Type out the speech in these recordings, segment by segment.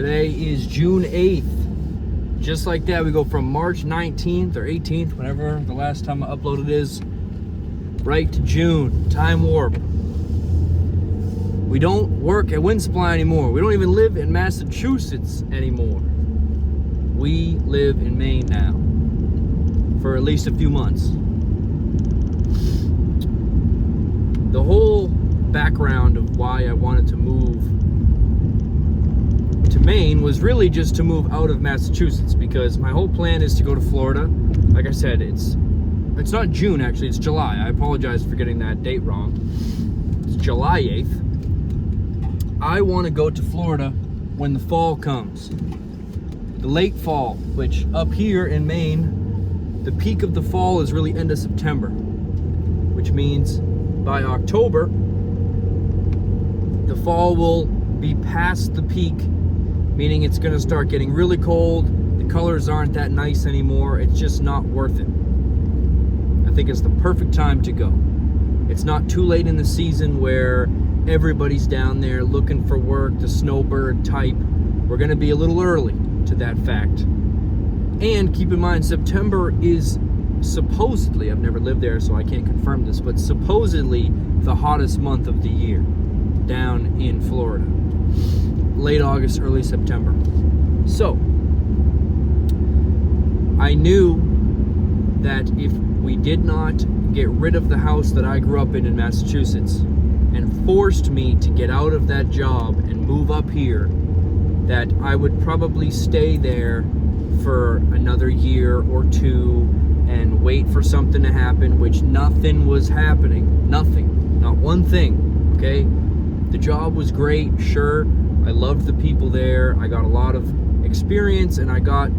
Today is June 8th. Just like that, we go from March 19th or 18th, whenever the last time I uploaded is, right to June. Time warp. We don't work at Windsupply anymore. We don't even live in Massachusetts anymore. We live in Maine now for at least a few months. The whole background of why I wanted to move to Maine was really just to move out of Massachusetts, because my whole plan is to go to Florida. Like I said, it's not June, actually, it's July. I apologize for getting that date wrong. It's July 8th. I want to go to Florida when the fall comes. The late fall, which up here in Maine, the peak of the fall is really end of September, which means by October, the fall will be past the peak, meaning it's going to start getting really cold. The colors aren't that nice anymore. It's just not worth it. I think it's the perfect time to go. It's not too late in the season where everybody's down there looking for work, the snowbird type. We're going to be a little early to that fact. And keep in mind, September is supposedly, I've never lived there so I can't confirm this, but supposedly the hottest month of the year down in Florida. Late August, early September. So, I knew that if we did not get rid of the house that I grew up in Massachusetts and forced me to get out of that job and move up here, that I would probably stay there for another year or two and wait for something to happen, which nothing was happening. Nothing. Not one thing. Okay? The job was great, sure. I loved the people there. I got a lot of experience, and I got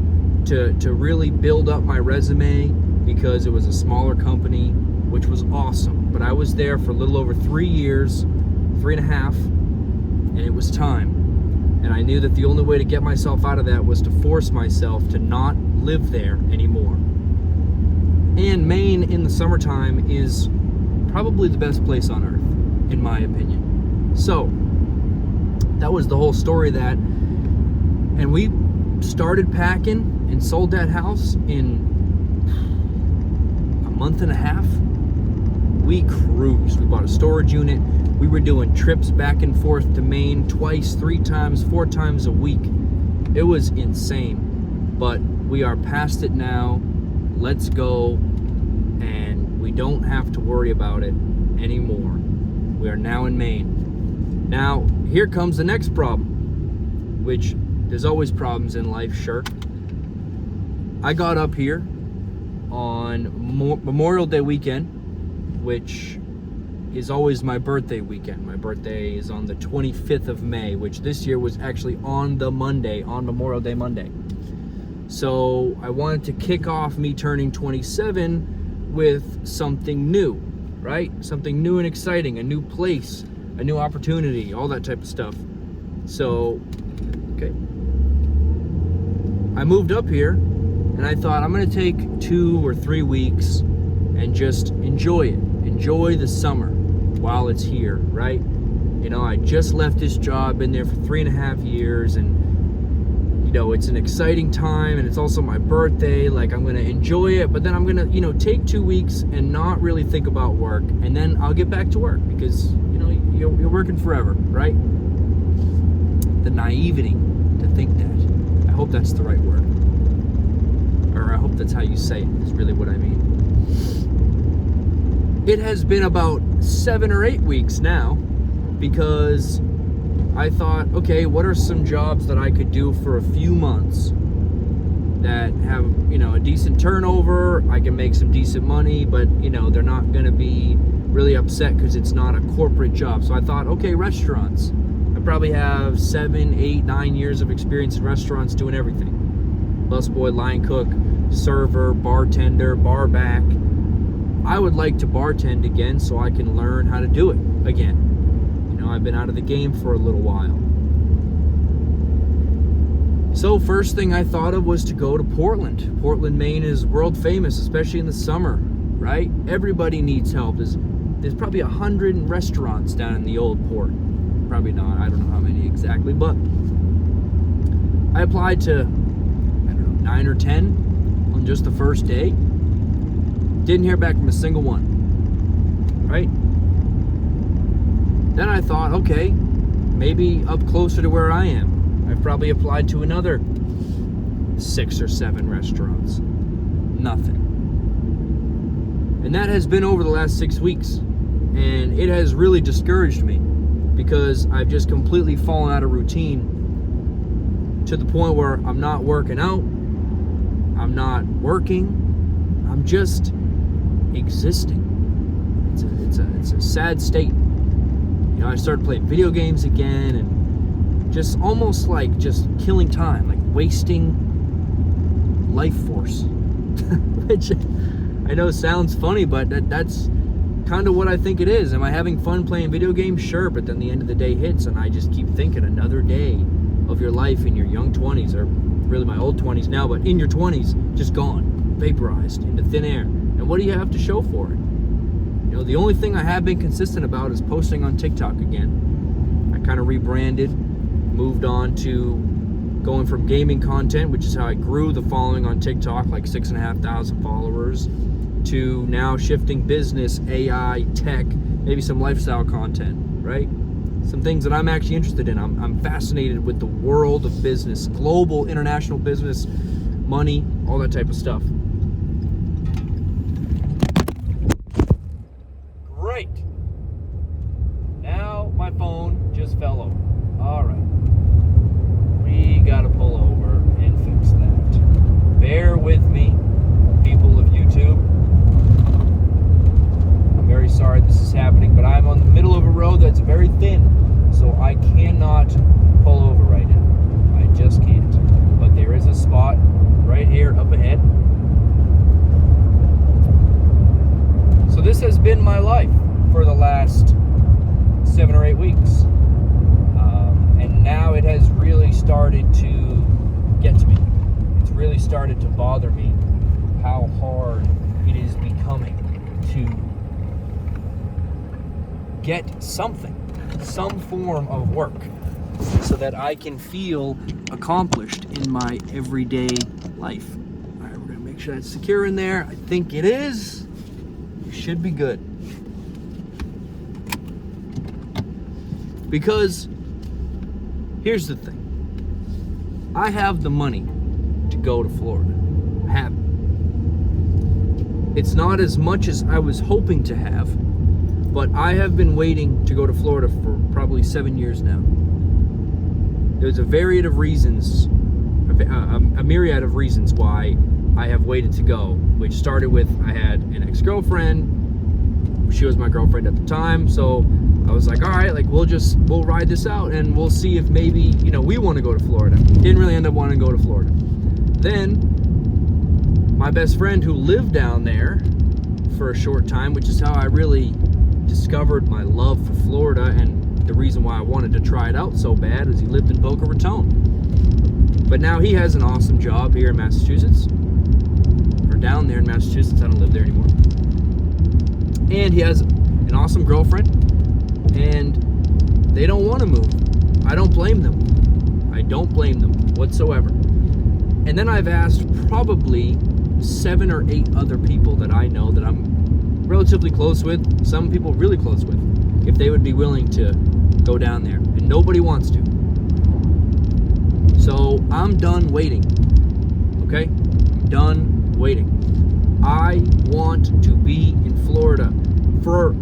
to really build up my resume because it was a smaller company, which was awesome. But I was there for a little over 3 years, 3.5, and it was time. And I knew that the only way to get myself out of that was to force myself to not live there anymore. And Maine in the summertime is probably the best place on earth, in my opinion. So, that was the whole story of that. And we started packing and sold that house in a month and a half. We cruised. We bought a storage unit. We were doing trips back and forth to Maine twice, 3 times, 4 times a week. It was insane. But we are past it now. Let's go. And we don't have to worry about it anymore. We are now in Maine. Now, here comes the next problem, which there's always problems in life, sure. I got up here on Memorial Day weekend, which is always my birthday weekend. My birthday is on the 25th of May, which this year was actually on the Monday, on Memorial Day Monday. So I wanted to kick off me turning 27 with something new, right? Something new and exciting, a new place, a new opportunity, all that type of stuff. So, okay. I moved up here, and I thought I'm gonna take 2 or 3 weeks and just enjoy it. Enjoy the summer while it's here, right? You know, I just left this job, been there for 3.5 years, and you know, it's an exciting time, and it's also my birthday. Like, I'm gonna enjoy it, but then I'm gonna, you know, take 2 weeks and not really think about work, and then I'll get back to work, because, you know, you're working forever, right? The naivety to think that. I hope that's the right word. Or I hope that's how you say it, is really what I mean. It has been about 7 or 8 weeks now, because I thought, okay, what are some jobs that I could do for a few months that have, you know, a decent turnover, I can make some decent money, but, you know, they're not going to be really upset because it's not a corporate job. So I thought, okay, restaurants. I probably have 7, 8, 9 years of experience in restaurants doing everything. Busboy, line cook, server, bartender, bar back. I would like to bartend again so I can learn how to do it again. You know, I've been out of the game for a little while. So first thing I thought of was to go to Portland. Portland, Maine is world famous, especially in the summer, right? Everybody needs help. There's probably 100 restaurants down in the old port. Probably not, I don't know how many exactly, but I applied to, I don't know, 9 or 10 on just the first day. Didn't hear back from a single one. Right? Then I thought, okay, maybe up closer to where I am, I've probably applied to another 6 or 7 restaurants. Nothing. And that has been over the last 6 weeks. And it has really discouraged me because I've just completely fallen out of routine to the point where I'm not working out, I'm not working, I'm just existing. It's a sad state. You know, I started playing video games again and just almost like just killing time, like wasting life force. Which I know sounds funny, but that's kind of what I think it is. Am I having fun playing video games? Sure, but then the end of the day hits and I just keep thinking another day of your life in your young 20s, or really my old 20s now, but in your 20s, just gone, vaporized into thin air. And what do you have to show for it? You know, the only thing I have been consistent about is posting on TikTok again. I kind of rebranded, moved on to going from gaming content, which is how I grew the following on TikTok, like 6,500 followers, to now shifting business, AI, tech, maybe some lifestyle content, right? Some things that I'm actually interested in. I'm fascinated with the world of business, global, international business, money, all that type of stuff. Great. Now my phone just fell over. All right. We gotta pull over and fix that. Bear with me, people of YouTube. I'm very sorry this is happening, but I'm on the middle of a road that's very thin, so I cannot pull over right now. I just can't. But there is a spot right here up ahead. So this has been my life for the last 7 or 8 weeks. And now it has really started to get to me. It's really started to bother me how hard it is becoming to get something, some form of work, so that I can feel accomplished in my everyday life. All right, we're gonna make sure that's secure in there. I think it is. We should be good. Because here's the thing. I have the money to go to Florida. I have it. It's not as much as I was hoping to have, but I have been waiting to go to Florida for probably 7 years now. There's a myriad of reasons why I have waited to go, which started with I had an ex-girlfriend. She was my girlfriend at the time, so I was like, all right, like we'll ride this out and we'll see if maybe, we want to go to Florida. Didn't really end up wanting to go to Florida. Then my best friend who lived down there for a short time, which is how I really discovered my love for Florida, and the reason why I wanted to try it out so bad is he lived in Boca Raton. But now he has an awesome job here in Massachusetts, or down there in Massachusetts. I don't live there anymore. And he has an awesome girlfriend, and they don't want to move. I don't blame them. I don't blame them whatsoever. And then I've asked probably 7 or 8 other people that I know that I'm relatively close with, some people really close with, if they would be willing to go down there. And nobody wants to. So I'm done waiting. Okay? I'm done waiting. I want to be in Florida for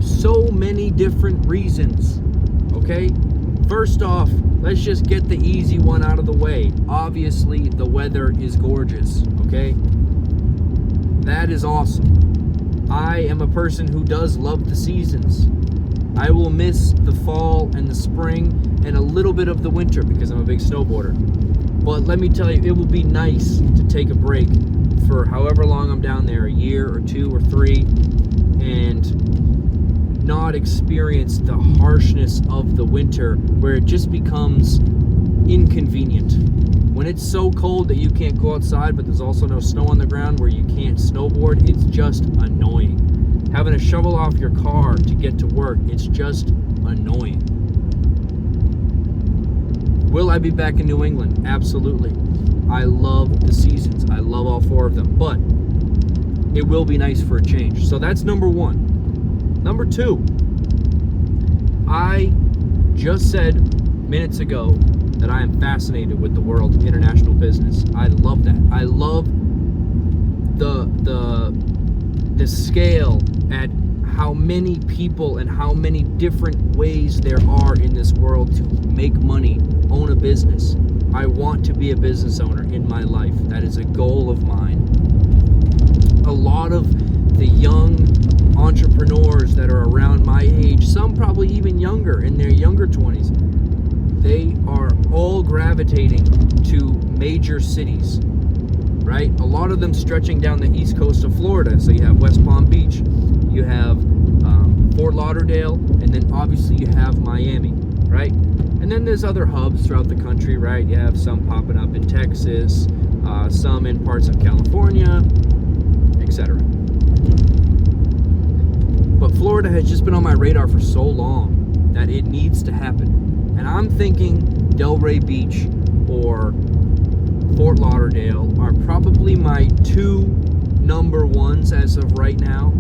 so many different reasons. Okay? First off, let's just get the easy one out of the way. Obviously, the weather is gorgeous. Okay? That is awesome. I am a person who does love the seasons. I will miss the fall and the spring and a little bit of the winter because I'm a big snowboarder. But let me tell you, it will be nice to take a break for however long I'm down there, a year or 2 or 3, and not experience the harshness of the winter where it just becomes inconvenient. When it's so cold that you can't go outside, but there's also no snow on the ground where you can't snowboard, it's just annoying. Having to shovel off your car to get to work, it's just annoying. Will I be back in New England? Absolutely. I love the seasons. I love all 4 of them. But it will be nice for a change. So that's number 1. Number 2, I just said minutes ago that I am fascinated with the world of international business. I love that. I love the scale at how many people and how many different ways there are in this world to make money, own a business. I want to be a business owner in my life. That is a goal of mine. A lot of the young entrepreneurs that are around my age, some probably even younger, in their younger 20s, they are all gravitating to major cities, right? A lot of them stretching down the east coast of Florida. So you have West Palm Beach, you have Fort Lauderdale, and then obviously you have Miami, right? And then there's other hubs throughout the country, right? You have some popping up in Texas, some in parts of California, etc. But Florida has just been on my radar for so long that it needs to happen. And I'm thinking Delray Beach or Fort Lauderdale are probably my 2 number 1s as of right now.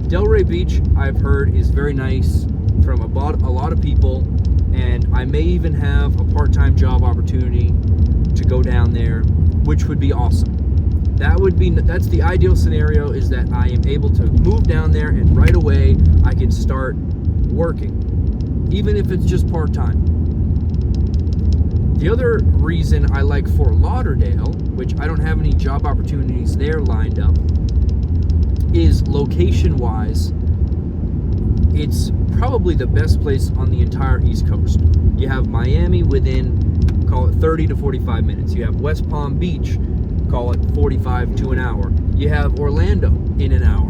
Delray Beach, I've heard, is very nice from a lot of people, and I may even have a part-time job opportunity to go down there, which would be awesome. That's the ideal scenario, is that I am able to move down there and right away I can start working, even if it's just part-time. The other reason I like Fort Lauderdale, which I don't have any job opportunities there lined up, is location-wise, it's probably the best place on the entire East Coast. You have Miami within, call it 30 to 45 minutes. You have West Palm Beach, call it 45 to an hour. You have Orlando in an hour,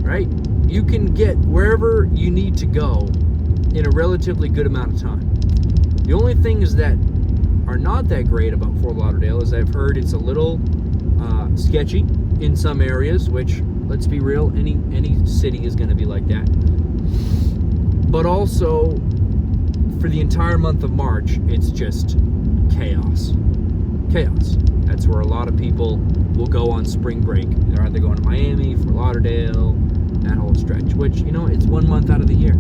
right? You can get wherever you need to go in a relatively good amount of time. The only things that are not that great about Fort Lauderdale is I've heard it's a little sketchy in some areas, which, let's be real, any city is going to be like that. But also, for the entire month of March, it's just chaos. Chaos. That's where a lot of people will go on spring break. They're either going to Miami, Fort Lauderdale, that whole stretch, which, it's 1 month out of the year.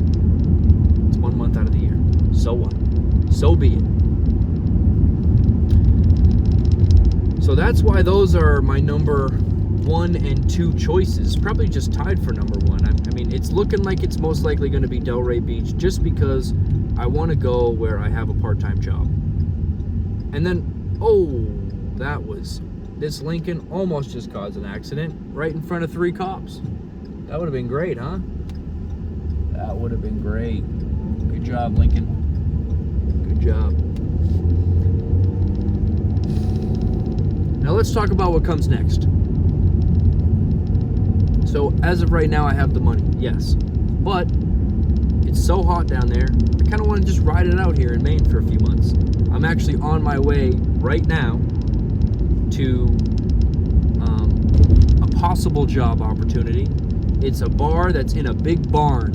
It's 1 month out of the year. So what? So be it. So that's why those are my number 1 and 2 choices. Probably just tied for number 1. I mean, it's looking like it's most likely going to be Delray Beach, just because I want to go where I have a part-time job. And then, this Lincoln almost just caused an accident right in front of 3 cops. That would have been great, huh? That would have been great. Good job, Lincoln. Good job. Now let's talk about what comes next. So as of right now, I have the money, yes. But it's so hot down there, I kind of want to just ride it out here in Maine for a few months. I'm actually on my way right now to a possible job opportunity. It's a bar that's in a big barn,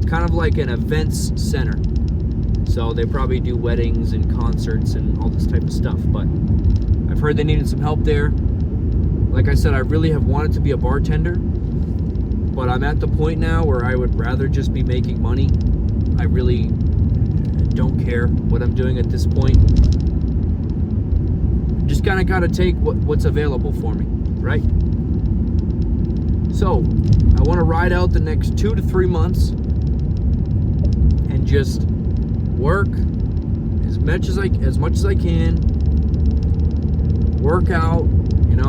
kind of like an events center. So they probably do weddings and concerts and all this type of stuff. But I've heard they needed some help there. Like I said, I really have wanted to be a bartender, but I'm at the point now where I would rather just be making money. I really don't care what I'm doing at this point. Just kind of got to take what's available for me, right? So I want to ride out the next 2 to 3 months and just work as much as I can. Work out,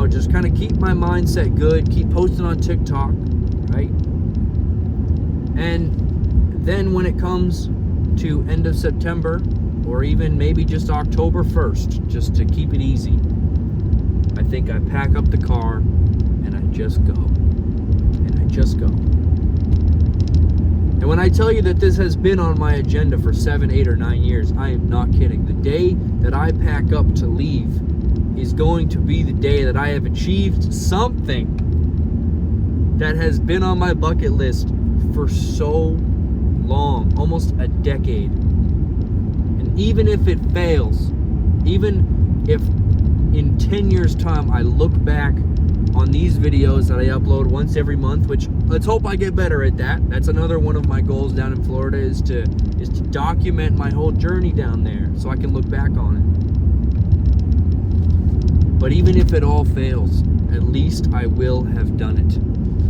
just kind of keep my mindset good, keep posting on TikTok, right? And then when it comes to end of September, or even maybe just October 1st, just to keep it easy, I think I pack up the car and I just go. And when I tell you that this has been on my agenda for 7, 8, or 9 years, I am not kidding. The day that I pack up to leave is going to be the day that I have achieved something that has been on my bucket list for so long, almost a decade. And even if it fails, even if in 10 years' time I look back on these videos that I upload once every month, which let's hope I get better at that. That's another one of my goals down in Florida, is to document my whole journey down there so I can look back on it. But even if it all fails, at least I will have done it.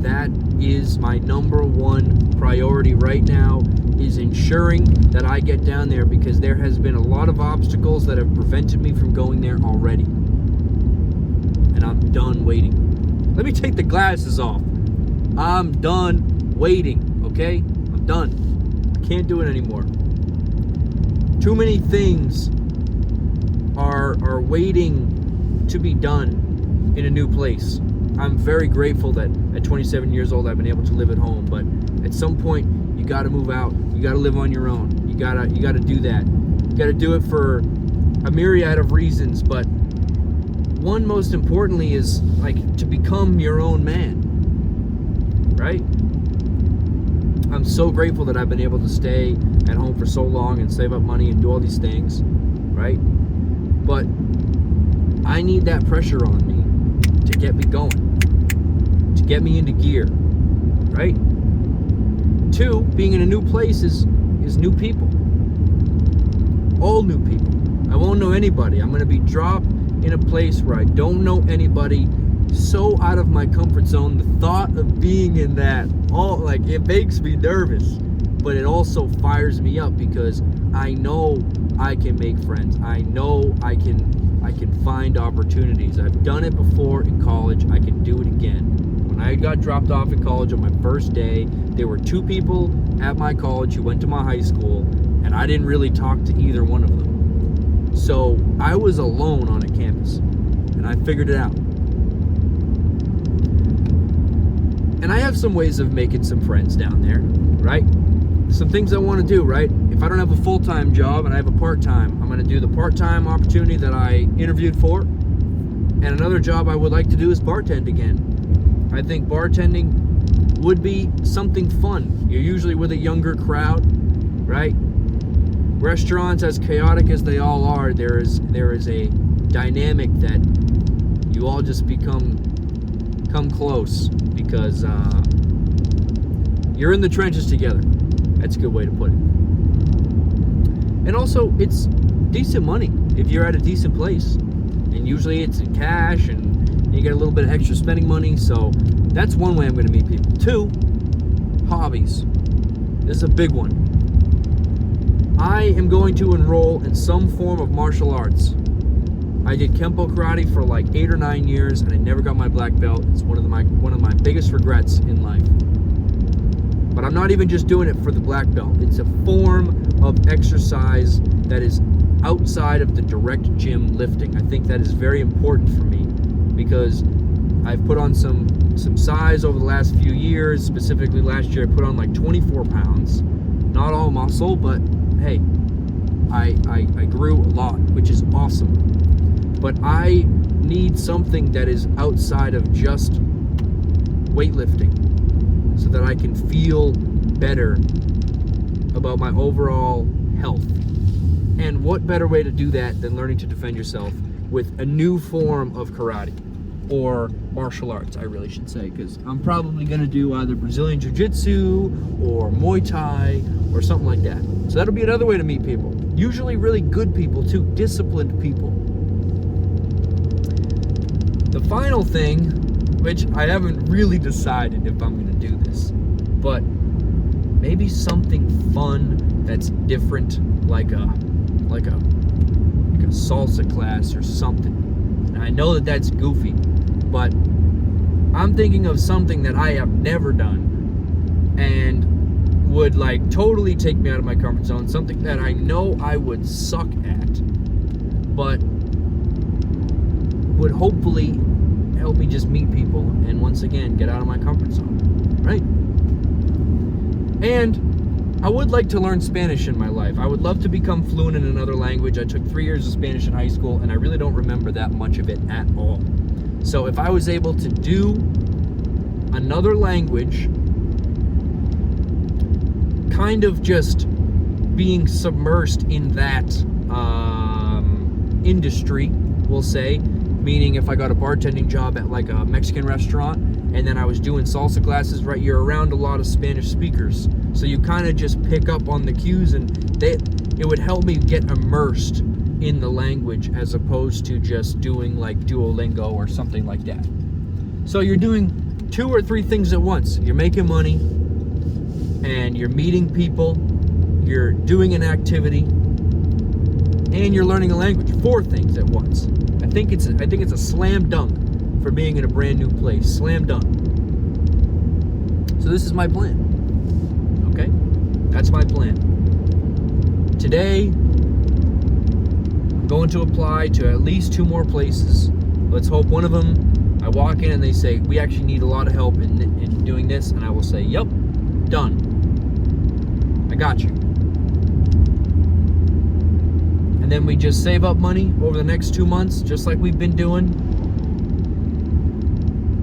That is my number one priority right now, is ensuring that I get down there, because there has been a lot of obstacles that have prevented me from going there already. And I'm done waiting. Let me take the glasses off. I'm done waiting, okay? I'm done. I can't do it anymore. Too many things are waiting to be done in a new place. I'm very grateful that at 27 years old I've been able to live at home, but at some point you got to move out. You got to live on your own. You got to do that. You got to do it for a myriad of reasons, but one most importantly is like to become your own man, right? I'm so grateful that I've been able to stay at home for so long and save up money and do all these things, right? But I need that pressure on me to get me going, to get me into gear, right? 2, being in a new place is new people. All new people. I won't know anybody. I'm going to be dropped in a place where I don't know anybody, so out of my comfort zone. The thought of being in that, it makes me nervous, but it also fires me up, because I know I can make friends. I know I can find opportunities. I've done it before in college. I can do it again. When I got dropped off at college on my first day, there were 2 people at my college who went to my high school, and I didn't really talk to either one of them. So I was alone on a campus, and I figured it out. And I have some ways of making some friends down there, right? Some things I want to do, right? If I don't have a full-time job and I have a part-time, I'm going to do the part-time opportunity that I interviewed for. And another job I would like to do is bartend again. I think bartending would be something fun. You're usually with a younger crowd, right? Restaurants, as chaotic as they all are, there is a dynamic that you all just come close, because you're in the trenches together. That's a good way to put it. And also, it's decent money if you're at a decent place. And usually it's in cash, and you get a little bit of extra spending money. So that's one way I'm going to meet people. 2, hobbies. This is a big one. I am going to enroll in some form of martial arts. I did Kempo karate for like 8 or 9 years, and I never got my black belt. It's one of my biggest regrets in life. But I'm not even just doing it for the black belt. It's a form of exercise that is outside of the direct gym lifting. I think that is very important for me, because I've put on some size over the last few years. Specifically last year, I put on like 24 pounds. Not all muscle, but hey, I grew a lot, which is awesome. But I need something that is outside of just weightlifting, so that I can feel better about my overall health. And what better way to do that than learning to defend yourself with a new form of karate, or martial arts, I really should say, because I'm probably going to do either Brazilian Jiu-Jitsu or Muay Thai or something like that. So that'll be another way to meet people. Usually really good people too, disciplined people. The final thing, which I haven't really decided if I'm going to do this, but maybe something fun that's different, like a salsa class or something. And I know that that's goofy, but I'm thinking of something that I have never done and would like totally take me out of my comfort zone, something that I know I would suck at, but would hopefully help me just meet people and once again get out of my comfort zone, right? And I would like to learn Spanish in my life. I would love to become fluent in another language. I took 3 years of Spanish in high school, and I really don't remember that much of it at all. So if I was able to do another language, kind of just being submersed in that industry, we'll say, meaning if I got a bartending job at like a Mexican restaurant and then I was doing salsa classes, right, you're around a lot of Spanish speakers, so you kind of just pick up on the cues, and it would help me get immersed in the language as opposed to just doing like Duolingo or something like that. So you're doing 2 or 3 things at once. You're making money and you're meeting people, you're doing an activity, and you're learning a language. 4 things at once. I think it's a slam dunk for being in a brand new place. Slam dunk. So this is my plan. Okay? That's my plan. Today, I'm going to apply to at least 2 more places. Let's hope one of them, I walk in and they say, we actually need a lot of help in doing this, and I will say, yep, done. I got you. And then we just save up money over the next 2 months, just like we've been doing.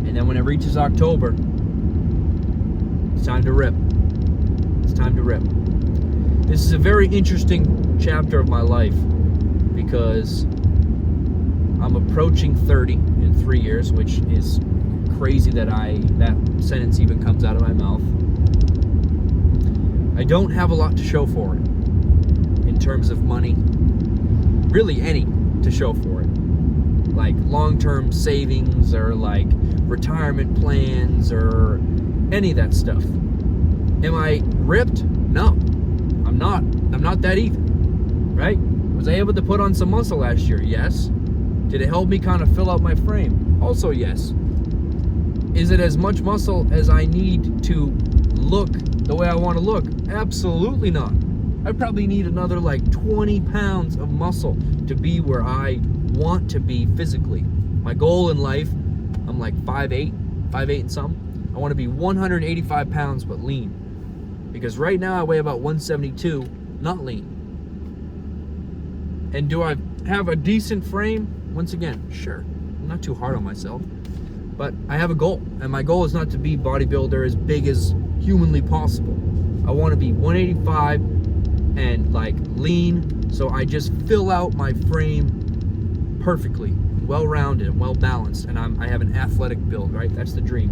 And then when it reaches October, it's time to rip. It's time to rip. This is a very interesting chapter of my life because I'm approaching 30 in 3 years, which is crazy that that sentence even comes out of my mouth. I don't have a lot to show for it in terms of money. Really any to show for it. Like long-term savings or like retirement plans or any of that stuff. Am I ripped? No. I'm not that either. Right? Was I able to put on some muscle last year? Yes. Did it help me kind of fill out my frame? Also yes. Is it as much muscle as I need to look the way I want to look? Absolutely not. I probably need another like 20 pounds of muscle to be where I want to be physically. My goal in life, I'm like 5'8" and something. I want to be 185 pounds but lean. Because right now I weigh about 172, not lean. And do I have a decent frame? Once again, sure. I'm not too hard on myself. But I have a goal. And my goal is not to be bodybuilder as big as humanly possible. I want to be 185 and like lean, so I just fill out my frame perfectly, well-rounded and well-balanced, and I have an athletic build, right? That's the dream.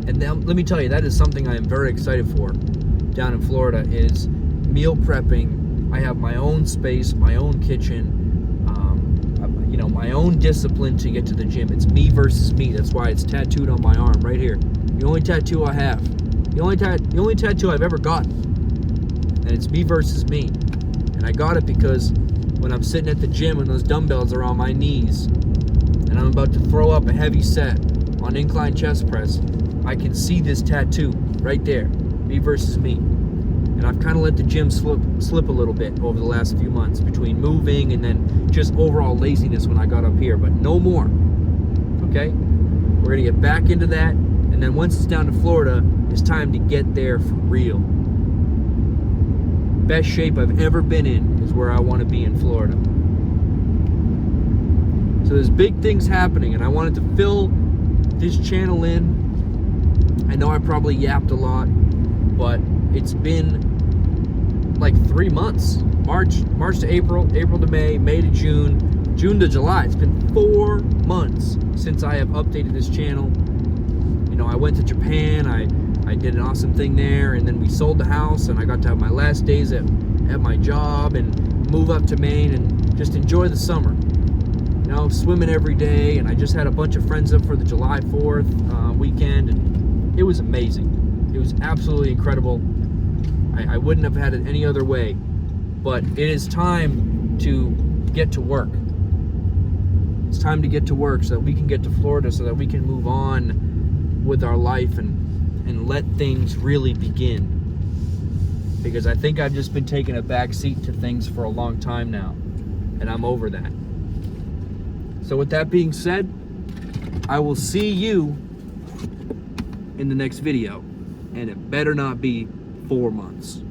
And then, let me tell you, that is something I am very excited for down in Florida, is meal prepping. I have my own space, my own kitchen, my own discipline to get to the gym. It's me versus me. That's why it's tattooed on my arm right here. The only tattoo I have. The only tattoo I've ever gotten. And it's me versus me. And I got it because when I'm sitting at the gym and those dumbbells are on my knees and I'm about to throw up a heavy set on incline chest press, I can see this tattoo right there. Me versus me. And I've kind of let the gym slip a little bit over the last few months between moving and then just overall laziness when I got up here. But no more. Okay? We're going to get back into that. And then once it's down to Florida, it's time to get there for real. Best shape I've ever been in is where I want to be in Florida. So there's big things happening, and I wanted to fill this channel in. I know I probably yapped a lot, but it's been like 3 months. March to April, April to May, May to June, June to July. It's been 4 months since I have updated this channel. I went to Japan, I did an awesome thing there, and then we sold the house, and I got to have my last days at my job and move up to Maine and just enjoy the summer. Swimming every day, and I just had a bunch of friends up for the July 4th weekend, and it was amazing. It was absolutely incredible. I wouldn't have had it any other way, but it is time to get to work. It's time to get to work so that we can get to Florida, so that we can move on with our life and let things really begin. Because I think I've just been taking a back seat to things for a long time now, and I'm over that. So with that being said, I will see you in the next video, and it better not be 4 months.